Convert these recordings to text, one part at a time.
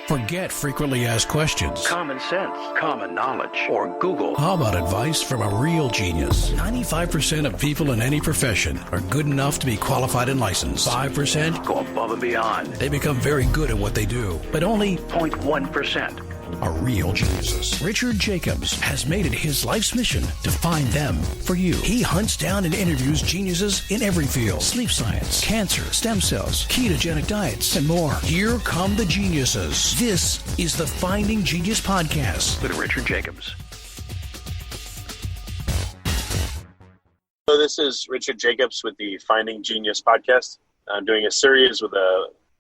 Forget frequently asked questions. Common sense, common knowledge, or Google. How about advice from a real genius? 95% of people in any profession are good enough to be qualified and licensed. 5% go above and beyond. They become very good at what they do, but only 0.1% are real geniuses. Richard Jacobs has made it his life's mission to find them for you. He hunts down and interviews geniuses in every field: sleep science, cancer, stem cells, ketogenic diets, and more. Here come the geniuses. This is the Finding Genius Podcast with Richard Jacobs. So this is Richard Jacobs with the Finding Genius Podcast. I'm doing a series with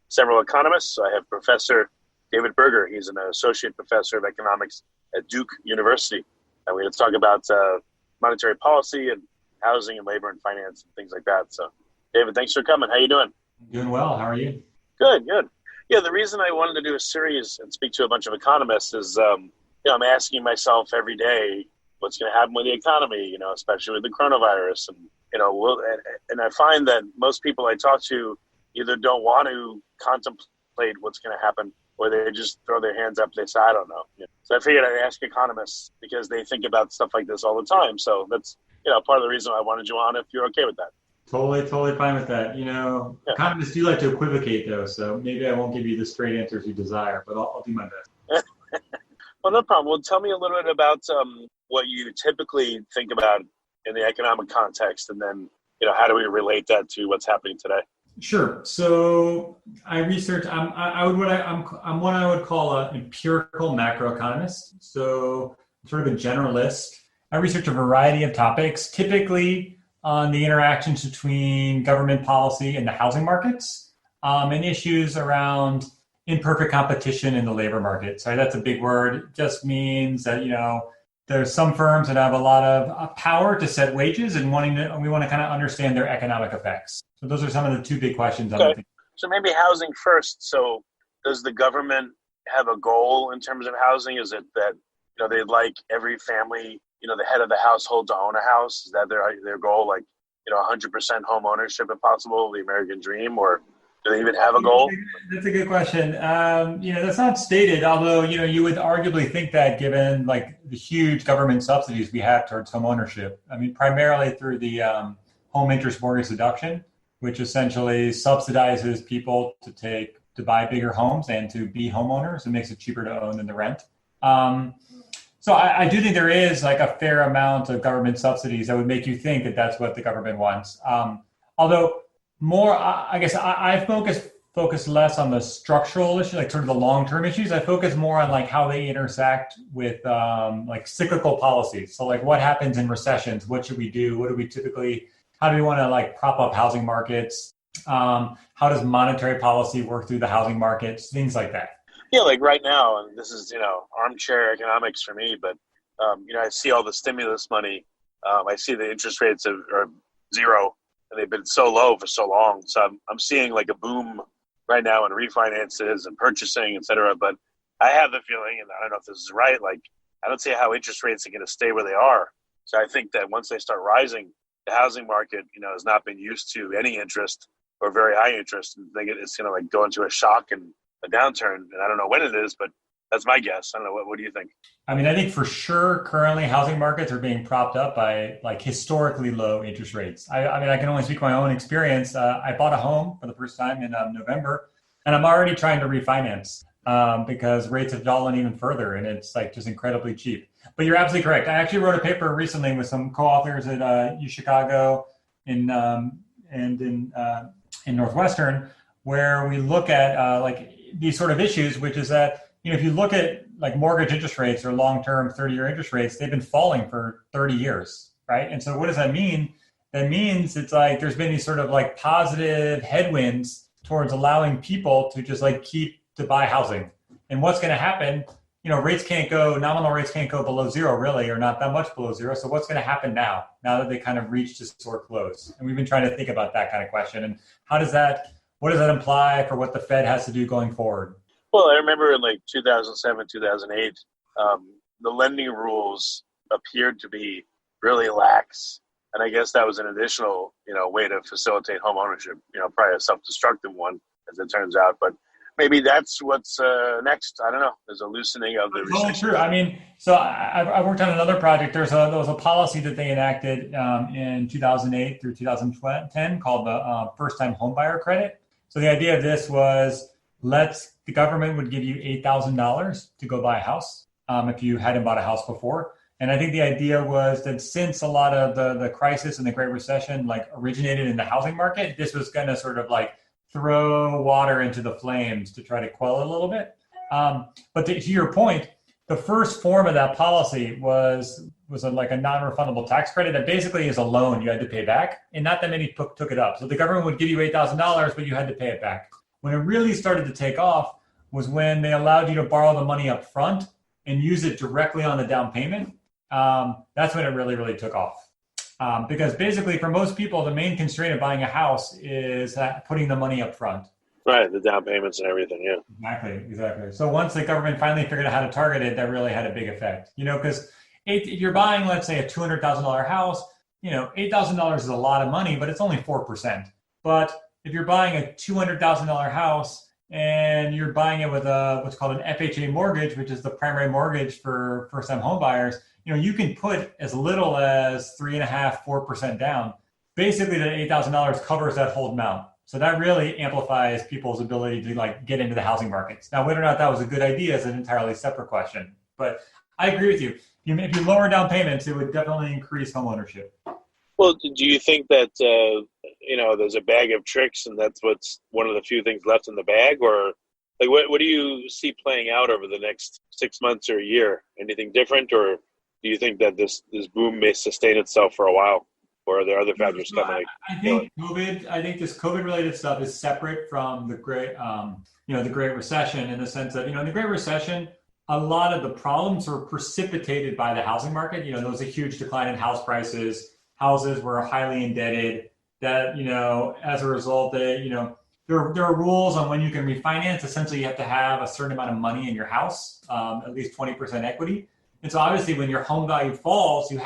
several economists. So I have Professor David Berger. He's an associate professor of economics at Duke University. And we're going to talk about monetary policy and housing and labor and finance and things like that. So, David, thanks for coming. How you doing? Doing well. How are you? Good. Yeah, the reason I wanted to do a series and speak to a bunch of economists is, I'm asking myself every day, what's going to happen with the economy, especially with the coronavirus. And, and I find that most people I talk to either don't want to contemplate what's going to happen, or they just throw their hands up. They say, I don't know. So I figured I'd ask economists because they think about stuff like this all the time. So that's, part of the reason I wanted you on, if you're okay with that. Totally fine with that. Economists do like to equivocate though, so maybe I won't give you the straight answers you desire, but I'll do my best. Well, no problem. Well, tell me a little bit about what you typically think about in the economic context, and then, how do we relate that to what's happening today? Sure. So I research. I'm what I would call an empirical macroeconomist. So I'm sort of a generalist. I research a variety of topics, typically on the interactions between government policy and the housing markets, and issues around imperfect competition in the labor market. So that's a big word. It just means that there's some firms that have a lot of power to set wages, and we want to kind of understand their economic effects. So those are some of the two big questions. Okay. So maybe housing first. So does the government have a goal in terms of housing? Is it that they'd like every family, the head of the household to own a house? Is that their goal? Like 100% home ownership if possible, the American dream, or do they even have a goal? That's a good question. That's not stated, although you would arguably think that given like the huge government subsidies we have towards home ownership. I mean, primarily through the home interest mortgage deduction, which essentially subsidizes people to buy bigger homes and to be homeowners. It makes it cheaper to own than to rent. So I do think there is like a fair amount of government subsidies that would make you think that that's what the government wants. Although more, I guess I focus less on the structural issue, like sort of the long-term issues. I focus more on like how they intersect with like cyclical policies. So like what happens in recessions? What should we do? How do we want to like prop up housing markets? How does monetary policy work through the housing markets? Things like that. Yeah, like right now, and this is, armchair economics for me, but, I see all the stimulus money. I see the interest rates are zero, and they've been so low for so long. So I'm seeing like a boom right now in refinances and purchasing, et cetera. But I have the feeling, and I don't know if this is right, like I don't see how interest rates are going to stay where they are. So I think that once they start rising, the housing market, has not been used to any interest or very high interest. And it's going to like go into a shock and a downturn. And I don't know when it is, but that's my guess. I don't know. What do you think? I mean, I think for sure, currently housing markets are being propped up by like historically low interest rates. I mean, I can only speak my own experience. I bought a home for the first time in November, and I'm already trying to refinance because rates have fallen even further, and it's like just incredibly cheap. But you're absolutely correct. I actually wrote a paper recently with some co-authors at U Chicago and in Northwestern, where we look at like these sort of issues, which is that if you look at like mortgage interest rates or long-term 30-year interest rates, they've been falling for 30 years, right? And so what does that mean? That means it's like there's been these sort of like positive headwinds towards allowing people to just like keep to buy housing. And what's going to happen? Nominal rates can't go below zero really, or not that much below zero. So what's going to happen now that they kind of reached historic lows? And we've been trying to think about that kind of question. And what does that imply for what the Fed has to do going forward? Well, I remember in like 2007, 2008, the lending rules appeared to be really lax. And I guess that was an additional, way to facilitate home ownership, probably a self-destructive one, as it turns out. But maybe that's what's next. I don't know. There's a loosening of the Totally recession. true. I mean, so I worked on another project. There was a policy that they enacted in 2008 through 2010 called the first-time homebuyer credit. So the idea of this was the government would give you $8,000 to go buy a house if you hadn't bought a house before. And I think the idea was that since a lot of the crisis and the Great Recession originated in the housing market, this was going to sort of throw water into the flames to try to quell it a little bit. But to your point, the first form of that policy was a non-refundable tax credit that basically is a loan you had to pay back, and not that many took it up. So the government would give you $8,000, but you had to pay it back. When it really started to take off was when they allowed you to borrow the money up front and use it directly on the down payment. That's when it really, really took off. Because basically for most people, the main constraint of buying a house is putting the money up front. Right, the down payments and everything, yeah. Exactly. So once the government finally figured out how to target it, that really had a big effect. Because if you're buying, let's say, a $200,000 house, $8,000 is a lot of money, but it's only 4%. But if you're buying a $200,000 house and you're buying it with what's called an FHA mortgage, which is the primary mortgage for first-time home buyers, you can put as little as 3.5%, 4% down. Basically, the $8,000 covers that whole amount. So that really amplifies people's ability to get into the housing markets. Now, whether or not that was a good idea is an entirely separate question. But I agree with you. If you lower down payments, it would definitely increase home ownership. Well, do you think that, there's a bag of tricks and that's what's one of the few things left in the bag? Or what do you see playing out over the next 6 months or a year? Anything different? Or do you think that this boom may sustain itself for a while? Or are there other factors coming? I think this COVID-related stuff is separate from the Great Recession, in the sense that, in the Great Recession, a lot of the problems were precipitated by the housing market. There was a huge decline in house prices. Houses were highly indebted. That, as a result, there are rules on when you can refinance. Essentially, you have to have a certain amount of money in your house, at least 20% equity. And so obviously when your home value falls, don't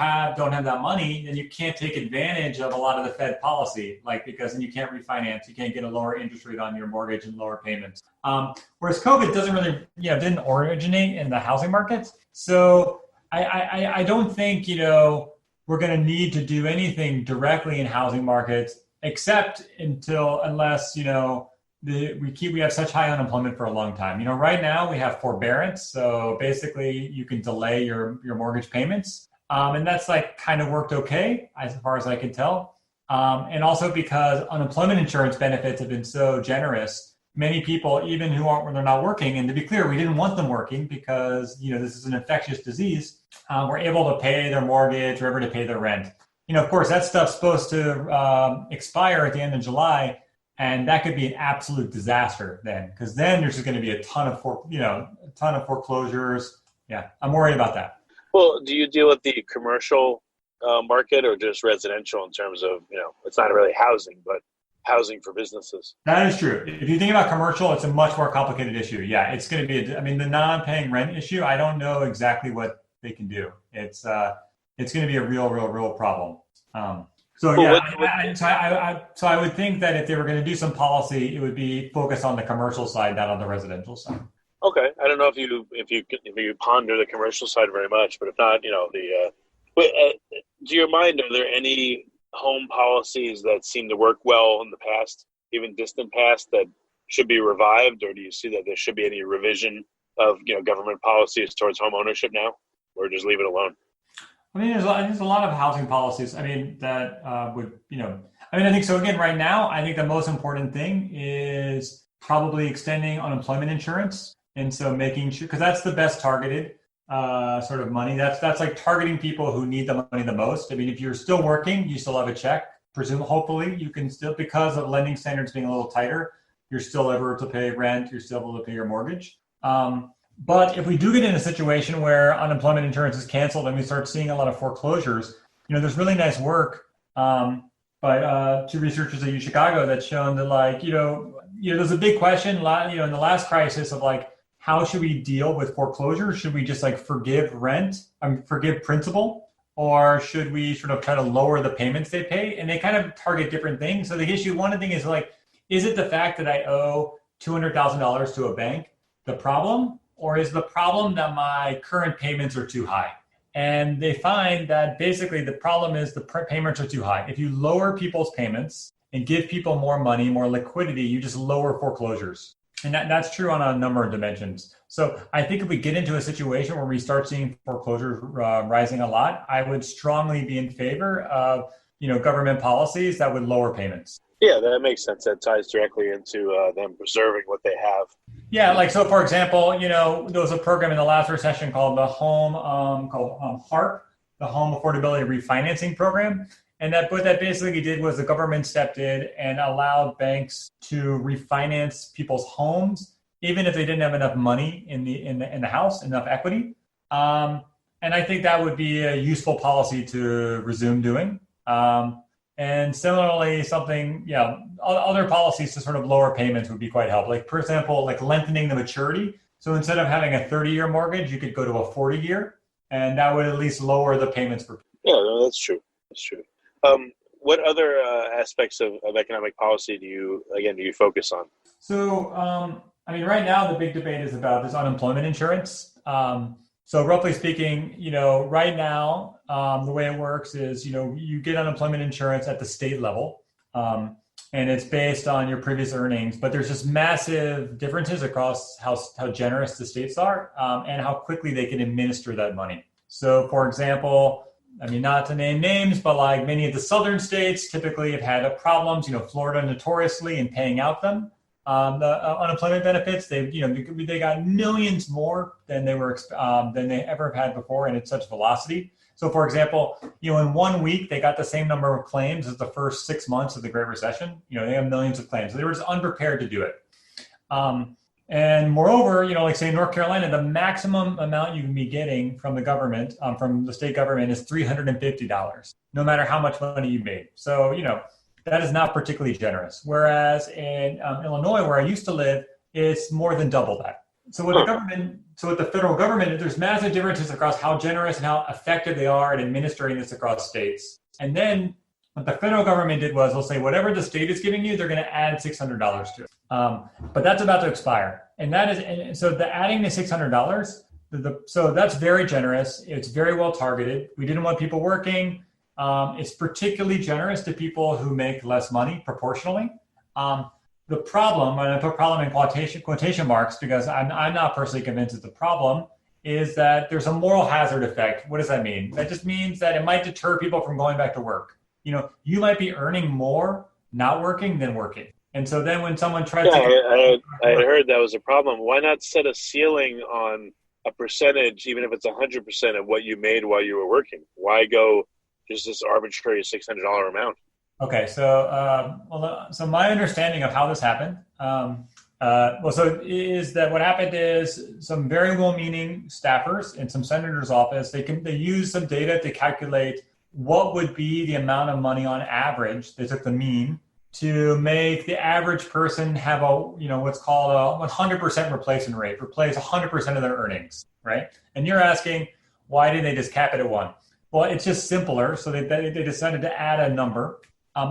have that money, then you can't take advantage of a lot of the Fed policy, because then you can't refinance, you can't get a lower interest rate on your mortgage and lower payments. Whereas COVID doesn't really, didn't originate in the housing markets. So I don't think, we're going to need to do anything directly in housing markets, unless, we have such high unemployment for a long time. Right now we have forbearance. So basically you can delay your mortgage payments. And that's kind of worked okay, as far as I can tell. And also because unemployment insurance benefits have been so generous, many people, even when they're not working, and to be clear, we didn't want them working because, this is an infectious disease, were able to pay their mortgage or ever to pay their rent. Of course, that stuff's supposed to expire at the end of July. And that could be an absolute disaster then, because then there's just going to be a ton of foreclosures. Yeah, I'm worried about that. Well, do you deal with the commercial market or just residential in terms of, it's not really housing, but housing for businesses? That is true. If you think about commercial, it's a much more complicated issue. Yeah, it's going to be, the non-paying rent issue, I don't know exactly what they can do. It's going to be a real problem. So I would think that if they were going to do some policy, it would be focused on the commercial side, not on the residential side. Okay, I don't know if you ponder the commercial side very much, but if not, to your mind, are there any home policies that seem to work well in the past, even distant past, that should be revived, or do you see that there should be any revision of government policies towards home ownership now, or just leave it alone? There's a lot of housing policies. that would, I think so. Again, right now, I think the most important thing is probably extending unemployment insurance. And so making sure, because that's the best targeted sort of money. That's targeting people who need the money the most. If you're still working, you still have a check. Hopefully you can still, because of lending standards being a little tighter, you're still able to pay rent. You're still able to pay your mortgage. But if we do get in a situation where unemployment insurance is canceled and we start seeing a lot of foreclosures, there's really nice work by two researchers at UChicago that's shown that there's a big question, in the last crisis of how should we deal with foreclosure? Should we just forgive forgive principal, or should we sort of try to lower the payments they pay? And they kind of target different things. So the issue, one thing is is it the fact that I owe $200,000 to a bank the problem, or is the problem that my current payments are too high? And they find that basically the problem is the payments are too high. If you lower people's payments and give people more money, more liquidity, you just lower foreclosures. And that's true on a number of dimensions. So I think if we get into a situation where we start seeing foreclosures rising a lot, I would strongly be in favor of government policies that would lower payments. Yeah, that makes sense. That ties directly into them preserving what they have. Yeah, like so. For example, there was a program in the last recession called the HARP, the Home Affordability Refinancing Program, and what that basically did was the government stepped in and allowed banks to refinance people's homes, even if they didn't have enough money in the house, enough equity. And I think that would be a useful policy to resume doing. And similarly, other policies to sort of lower payments would be quite helpful. Like, for example, like lengthening the maturity. So instead of having a 30-year mortgage, you could go to a 40-year, and that would at least lower the payments per. Yeah, no, that's true. That's true. What other aspects of economic policy do you focus on? So, right now the big debate is about this unemployment insurance. So roughly speaking, right now, the way it works is, you get unemployment insurance at the state level, and it's based on your previous earnings. But there's just massive differences across how generous the states are and how quickly they can administer that money. So, for example, not to name names, but like many of the southern states typically have had problems, Florida notoriously in paying out the unemployment benefits. They got millions more than they ever had before, and it's such velocity. So, for example, in 1 week they got the same number of claims as the first 6 months of the Great Recession. They have millions of claims. So they were just unprepared to do it. And moreover, like say North Carolina, the maximum amount you can be getting from the government, from the state government, is $350, no matter how much money you made. So, that is not particularly generous. Whereas in Illinois, where I used to live, it's more than double that. So with the federal government, there's massive differences across how generous and how effective they are at administering this across states. And then what the federal government did was they'll say whatever the state is giving you, they're going to add $600 to it. But that's about to expire. So the adding the $600, so that's very generous. It's very well targeted. We didn't want people working. It's particularly generous to people who make less money proportionally. The problem, and I put problem in quotation marks because I'm not personally convinced it's a problem, is that there's a moral hazard effect. What does that mean? That just means that it might deter people from going back to work. You might be earning more not working than working. And so then when someone tries I heard that was a problem. Why not set a ceiling on a percentage, even if it's 100% of what you made while you were working? Why go just this arbitrary $600 amount? Okay, so my understanding of how this happened, is that what happened is some very well-meaning staffers in some senator's office, they use some data to calculate what would be the amount of money on average. They took the mean to make the average person have what's called a 100% replacement rate, replace 100% of their earnings, right? And you're asking, why didn't they just cap it at 1? Well, it's just simpler. So they decided to add a number.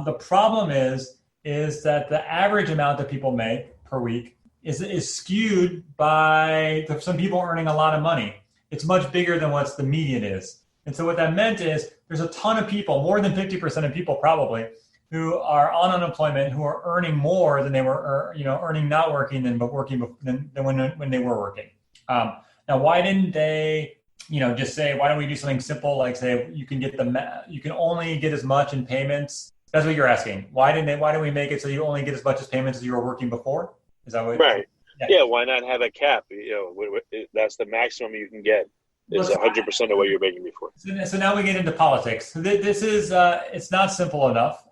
The problem is that the average amount that people make per week is skewed by some people earning a lot of money. It's much bigger than what the median is. And so what that meant is there's a ton of people, more than 50% of people probably, who are on unemployment, who are earning more than they were, earning not working than when they were working. Now, why didn't they, just say, why don't we do something simple like say you can only get as much in payments? That's what you're asking. Why don't we make it so you only get as much as payments as you were working before? Is that what? Right. Yeah. Why not have a cap? That's the maximum you can get. Is 100% of what you're making before. So now we get into politics. This is it's not simple enough.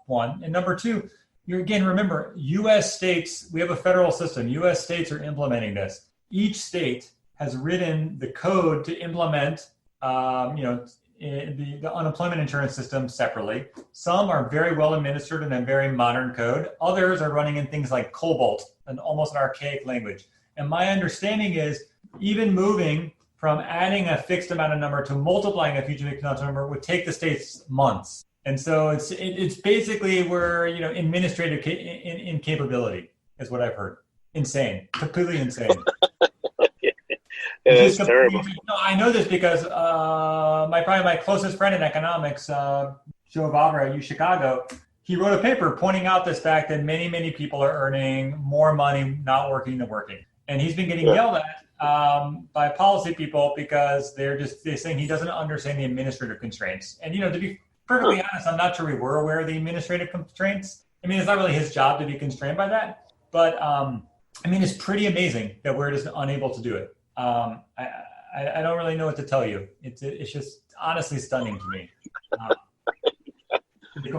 One, and number two, remember, U.S. states. We have a federal system. U.S. states are implementing this. Each state has written the code to implement, the unemployment insurance system separately. Some are very well administered in a very modern code. Others are running in things like COBOL, and almost an archaic language. And my understanding is even moving from adding a fixed amount of number to multiplying a future fixed amount of number would take the states months. And so it's basically we're administrative incapability is what I've heard. insane, completely insane. Yeah, that's terrible. No, I know this because probably my closest friend in economics, Joe Vavra at U Chicago, he wrote a paper pointing out this fact that many, many people are earning more money not working than working. And he's been getting yelled at by policy people because they're saying he doesn't understand the administrative constraints. And, to be perfectly honest, I'm not sure we were aware of the administrative constraints. I mean, it's not really his job to be constrained by that. But, it's pretty amazing that we're just unable to do it. I don't really know what to tell you. It's just honestly stunning to me.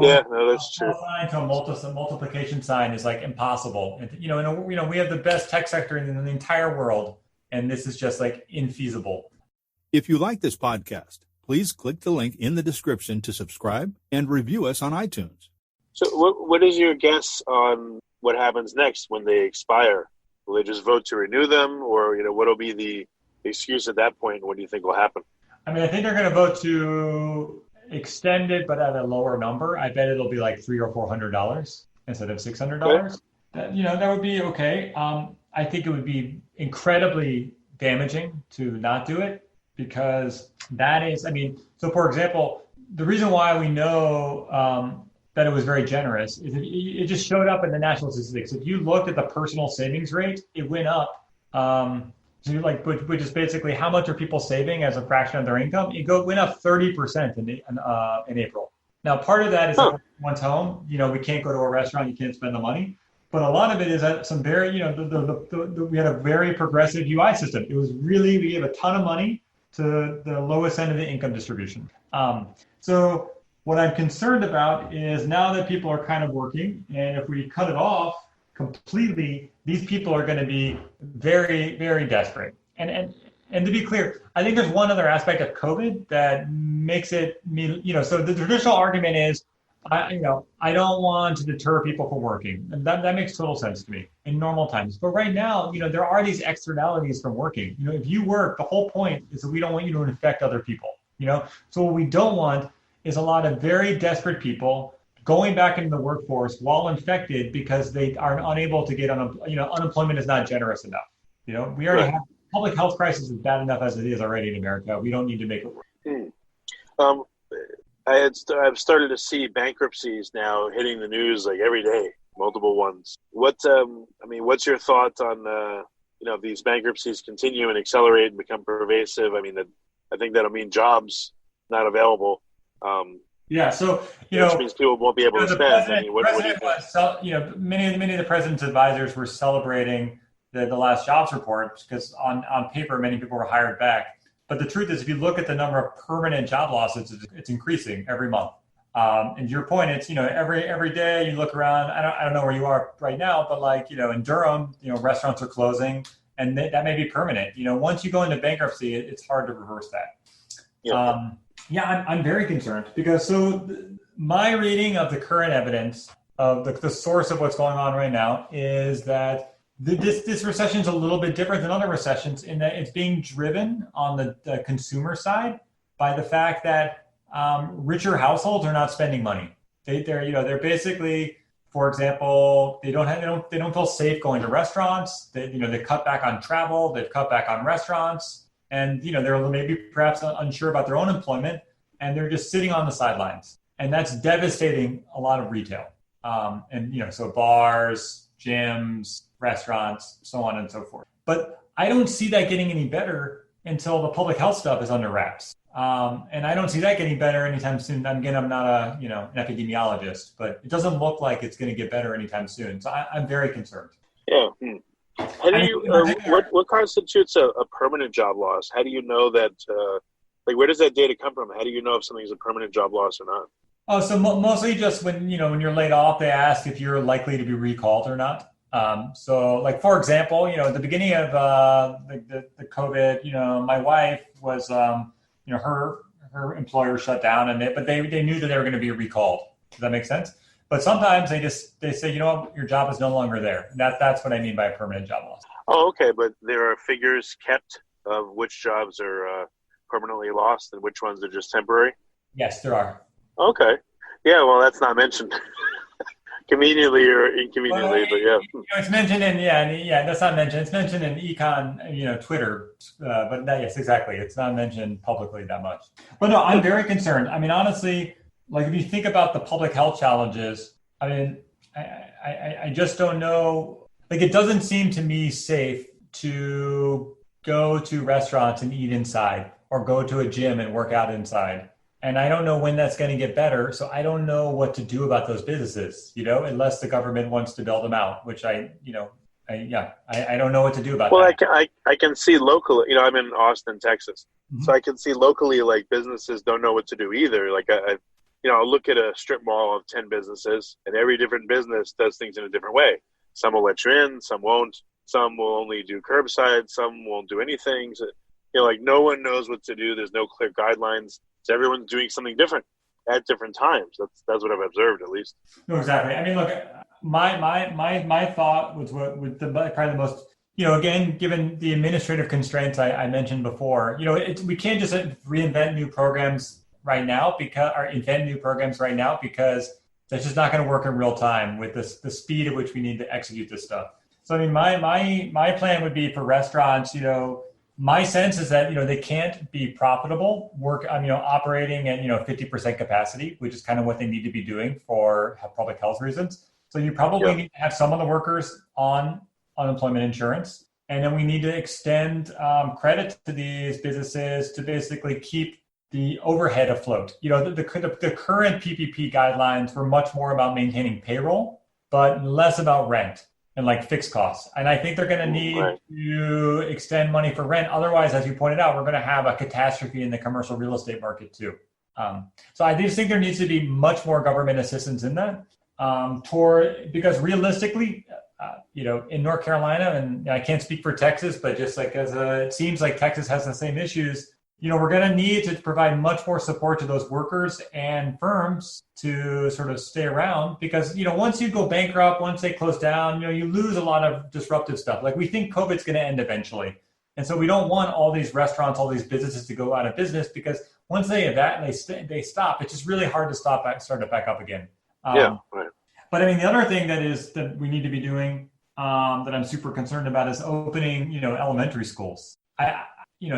Yeah, no, that's true. Sign to a multiplication sign is like impossible. And, we have the best tech sector in the entire world, and this is just like infeasible. If you like this podcast, please click the link in the description to subscribe and review us on iTunes. So what is your guess on what happens next when they expire? Will they just vote to renew them, or what will be the excuse at that point? What do you think will happen? I think they're going to vote to extend it, but at a lower number. I bet it'll be like $300 or $400 instead of $600. Okay. That would be okay. I think it would be incredibly damaging to not do it, because that is, so for example, the reason why we know that it was very generous is it just showed up in the national statistics. If you looked at the personal savings rate, it went up. Which is basically how much are people saving as a fraction of their income? It went up 30% in April. Now, part of that is everyone's home. We can't go to a restaurant, you can't spend the money. But a lot of it is that some very, we had a very progressive UI system. It was really, we gave a ton of money to the lowest end of the income distribution. So what I'm concerned about is now that people are kind of working, and if we cut it off completely, these people are going to be very, very desperate. And to be clear, I think there's one other aspect of COVID that makes it, so the traditional argument is, I don't want to deter people from working. And that makes total sense to me in normal times. But right now, there are these externalities from working. If you work, the whole point is that we don't want you to infect other people. So what we don't want is a lot of very desperate people going back into the workforce while infected because they are unable to get unemployment is not generous enough. We already have public health crisis is bad enough as it is already in America. We don't need to make it worse. I've started to see bankruptcies now hitting the news like every day, multiple ones. What's your thought on if these bankruptcies continue and accelerate and become pervasive? I think that'll mean jobs not available. Yeah, so which means people won't be able to spend. What do you think? Many of the president's advisors were celebrating the last jobs report because on paper many people were hired back. But the truth is, if you look at the number of permanent job losses, it's increasing every month. And your point, it's every day you look around. I don't know where you are right now, but in Durham, restaurants are closing, and that may be permanent. Once you go into bankruptcy, it's hard to reverse that. Yeah. I'm very concerned because my reading of the current evidence of the source of what's going on right now is that this recession is a little bit different than other recessions in that it's being driven on the consumer side by the fact that richer households are not spending money. They're basically, for example, they don't feel safe going to restaurants. They cut back on travel. They've cut back on restaurants. And, they're maybe perhaps unsure about their own employment, and they're just sitting on the sidelines. And that's devastating a lot of retail. So bars, gyms, restaurants, so on and so forth. But I don't see that getting any better until the public health stuff is under wraps. And I don't see that getting better anytime soon. Again, I'm not an epidemiologist, but it doesn't look like it's going to get better anytime soon. So I'm very concerned. Yeah. How do you? What constitutes a permanent job loss? How do you know that? Where does that data come from? How do you know if something's a permanent job loss or not? Oh, so mostly just when you're laid off, they ask if you're likely to be recalled or not. For example, at the beginning of the COVID, my wife was, her employer shut down, but they knew that they were going to be recalled. Does that make sense? But sometimes they say, your job is no longer there. That's what I mean by a permanent job loss. Oh, okay. But there are figures kept of which jobs are permanently lost and which ones are just temporary? Yes, there are. Okay. Yeah, well, that's not mentioned. conveniently or inconveniently, Well, but yeah. it's mentioned in that's not mentioned. It's mentioned in econ, Twitter, but yes, exactly. It's not mentioned publicly that much. But no, I'm very concerned. I mean, honestly, like if you think about the public health challenges, I mean, I just don't know. Like, it doesn't seem to me safe to go to restaurants and eat inside, or go to a gym and work out inside. And I don't know when that's going to get better. So I don't know what to do about those businesses, unless the government wants to bail them out, which I don't know what to do about that. Well, I can see locally, I'm in Austin, Texas. Mm-hmm. So I can see locally, like, businesses don't know what to do either. Like, I'll look at a strip mall of 10 businesses, and every different business does things in a different way. Some will let you in, some won't. Some will only do curbside, some won't do anything. So, like, no one knows what to do. There's no clear guidelines. So everyone's doing something different at different times. That's what I've observed, at least. No, exactly. I mean, look, my thought was probably the most, again, given the administrative constraints I mentioned before, we can't just reinvent new programs right now because that's just not going to work in real time with the speed at which we need to execute this stuff. So, I mean, my plan would be for restaurants, my sense is that, they can't be profitable, operating at, 50% capacity, which is kind of what they need to be doing for public health reasons. So you probably need to have some of the workers on unemployment insurance. And then we need to extend credit to these businesses to basically keep the overhead afloat. The current PPP guidelines were much more about maintaining payroll, but less about rent and like fixed costs. And I think they're going to need to extend money for rent. Otherwise, as you pointed out, we're going to have a catastrophe in the commercial real estate market too. So I just think there needs to be much more government assistance in that because realistically, in North Carolina, and I can't speak for Texas, but just like it seems like Texas has the same issues, we're going to need to provide much more support to those workers and firms to sort of stay around because, once you go bankrupt, once they close down, you lose a lot of disruptive stuff. Like we think COVID's going to end eventually. And so we don't want all these restaurants, all these businesses to go out of business because once they stop, it's just really hard to start it back up again. But I mean, the other thing that we need to be doing that I'm super concerned about is opening, elementary schools.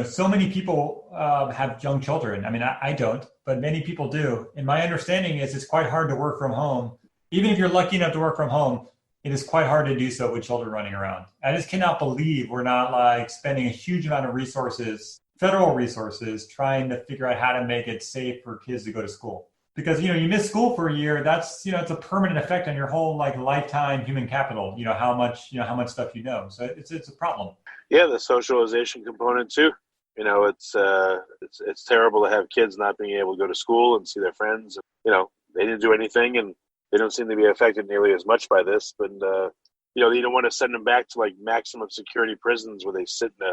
So many people have young children. I mean, I don't, but many people do. And my understanding is it's quite hard to work from home. Even if you're lucky enough to work from home, it is quite hard to do so with children running around. I just cannot believe we're not like spending a huge amount of resources, federal resources, trying to figure out how to make it safe for kids to go to school. Because, you miss school for a year, that's, it's a permanent effect on your whole like lifetime human capital, how much stuff you know. So it's a problem. Yeah, the socialization component too. It's terrible to have kids not being able to go to school and see their friends. They didn't do anything and they don't seem to be affected nearly as much by this. But, you don't want to send them back to like maximum security prisons where they sit in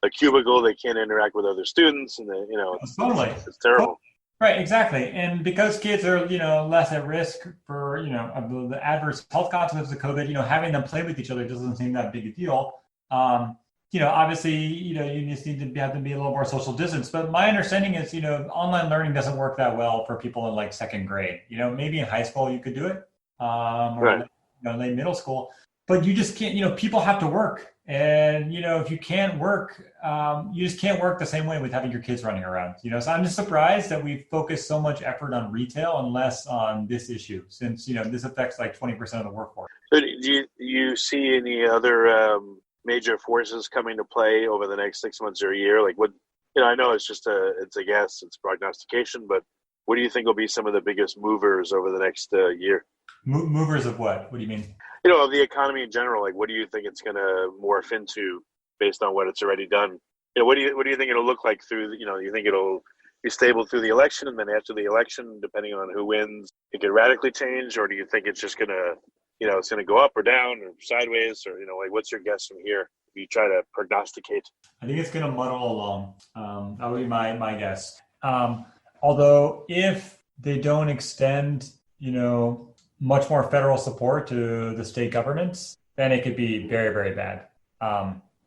a cubicle. They can't interact with other students and it's terrible. Right, exactly. And because kids are, less at risk for, of the adverse health consequences of COVID, having them play with each other doesn't seem that big a deal. Obviously, you just need to have to be a little more social distance. But my understanding is, online learning doesn't work that well for people in like second grade. Maybe in high school you could do it, or late middle school. But you just can't. People have to work, and if you can't work, you just can't work the same way with having your kids running around. So I'm just surprised that we focus so much effort on retail and less on this issue, since this affects like 20% of the workforce. So do you see any other major forces coming to play over the next 6 months or a year? Like what, I know it's a guess, it's prognostication, but what do you think will be some of the biggest movers over the next year? Movers of what? What do you mean? Of the economy in general. Like, what do you think it's going to morph into based on what it's already done? What do you think it'll look like through? You think it'll be stable through the election, and then after the election, depending on who wins, it could radically change, or do you think it's just going to, it's going to go up or down or sideways, or what's your guess from here? If you try to prognosticate, I think it's going to muddle along. That would be my guess. Although if they don't extend, much more federal support to the state governments, then it could be very, very bad.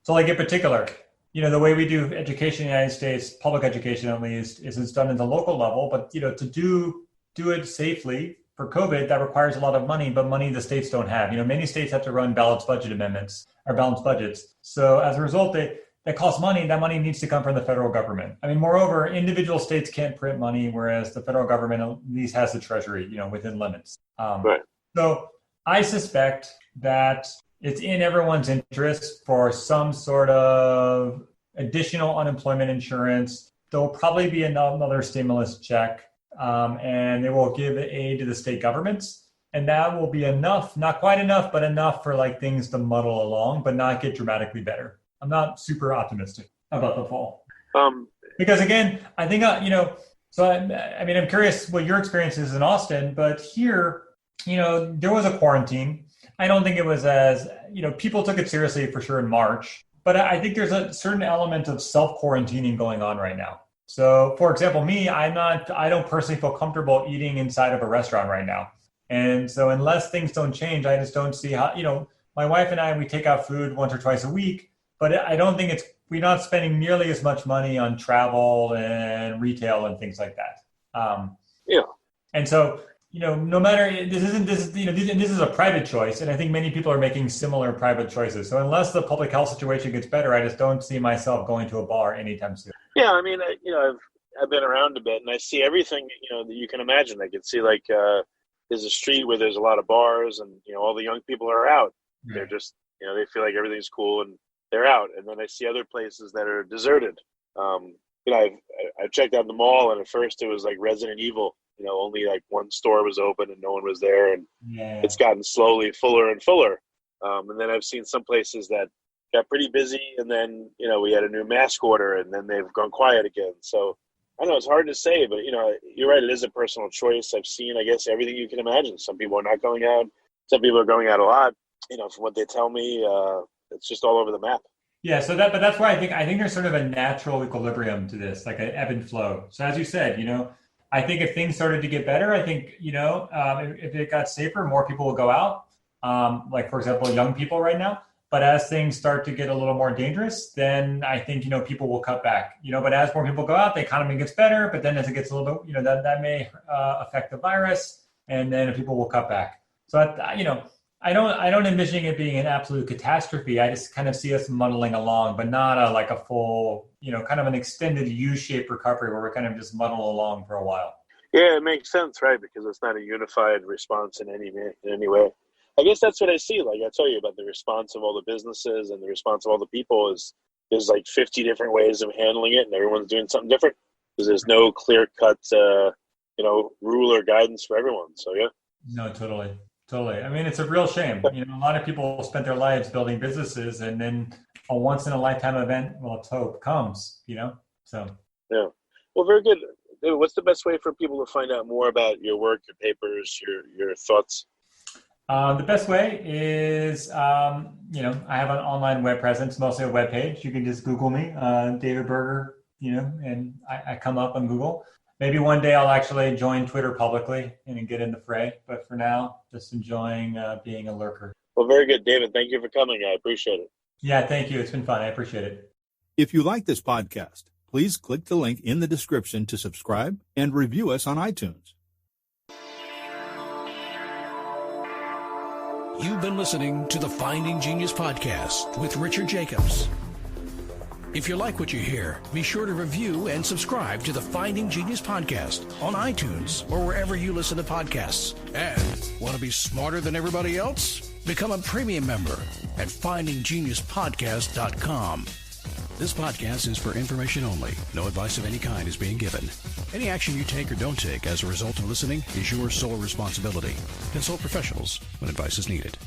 So like in particular, the way we do education in the United States, public education at least, is it's done at the local level, but, to do it safely for COVID that requires a lot of money, but money the states don't have. Many states have to run balanced budget amendments or balanced budgets. So as a result, that costs money. That money needs to come from the federal government. Moreover, individual states can't print money, whereas the federal government at least has the treasury, within limits. Right. So I suspect that it's in everyone's interest for some sort of additional unemployment insurance. There will probably be another stimulus check, and they will give aid to the state governments. And that will be enough, not quite enough, but enough for things to muddle along, but not get dramatically better. I'm not super optimistic about the fall. Because again, I think, I'm curious what your experience is in Austin, but here, there was a quarantine. I don't think it was as, people took it seriously for sure in March, but I think there's a certain element of self-quarantining going on right now. So for example, me, I don't personally feel comfortable eating inside of a restaurant right now. And so unless things don't change, I just don't see how, my wife and I, we take out food once or twice a week, but I don't think we're not spending nearly as much money on travel and retail and things like that. And so, no matter, this is a private choice. And I think many people are making similar private choices. So unless the public health situation gets better, I just don't see myself going to a bar anytime soon. Yeah. I've been around a bit and I see everything, that you can imagine. I can see there's a street where there's a lot of bars and, all the young people are out. Yeah. They're just, they feel like everything's cool and they're out. And then I see other places that are deserted. I've checked out the mall and at first it was like Resident Evil, only one store was open and no one was there. And It's gotten slowly fuller and fuller. And then I've seen some places that got pretty busy and then, we had a new mask order and then they've gone quiet again. So I know it's hard to say, but you're right. It is a personal choice. I've seen, I guess, everything you can imagine. Some people are not going out. Some people are going out a lot. From what they tell me, it's just all over the map. Yeah. So that's why I think there's sort of a natural equilibrium to this, like an ebb and flow. So as you said, I think if things started to get better, I think, if it got safer, more people will go out. For example, young people right now. But as things start to get a little more dangerous, then I think, people will cut back, but as more people go out, the economy gets better. But then as it gets a little bit, that may affect the virus and then people will cut back. So, I don't envision it being an absolute catastrophe. I just kind of see us muddling along, but not a full, kind of an extended U-shaped recovery where we're kind of just muddle along for a while. Yeah, it makes sense, right? Because it's not a unified response in any way. I guess that's what I see. Like I tell you about the response of all the businesses and the response of all the people is there's 50 different ways of handling it and everyone's doing something different because there's no clear-cut, rule or guidance for everyone. So, yeah. No, totally. It's a real shame. A lot of people spent their lives building businesses and then a once-in-a-lifetime event, let's hope, comes, so. Yeah. Well, very good. What's the best way for people to find out more about your work, your papers, your thoughts? The best way is, I have an online web presence, mostly a web page. You can just Google me, David Berger, and I come up on Google. Maybe one day I'll actually join Twitter publicly and get in the fray. But for now, just enjoying being a lurker. Well, very good, David. Thank you for coming. I appreciate it. Yeah, thank you. It's been fun. I appreciate it. If you like this podcast, please click the link in the description to subscribe and review us on iTunes. You've been listening to the Finding Genius podcast with Richard Jacobs. If you like what you hear, be sure to review and subscribe to the Finding Genius podcast on iTunes or wherever you listen to podcasts. And want to be smarter than everybody else? Become a premium member at findinggeniuspodcast.com. This podcast is for information only. No advice of any kind is being given. Any action you take or don't take as a result of listening is your sole responsibility. Consult professionals when advice is needed.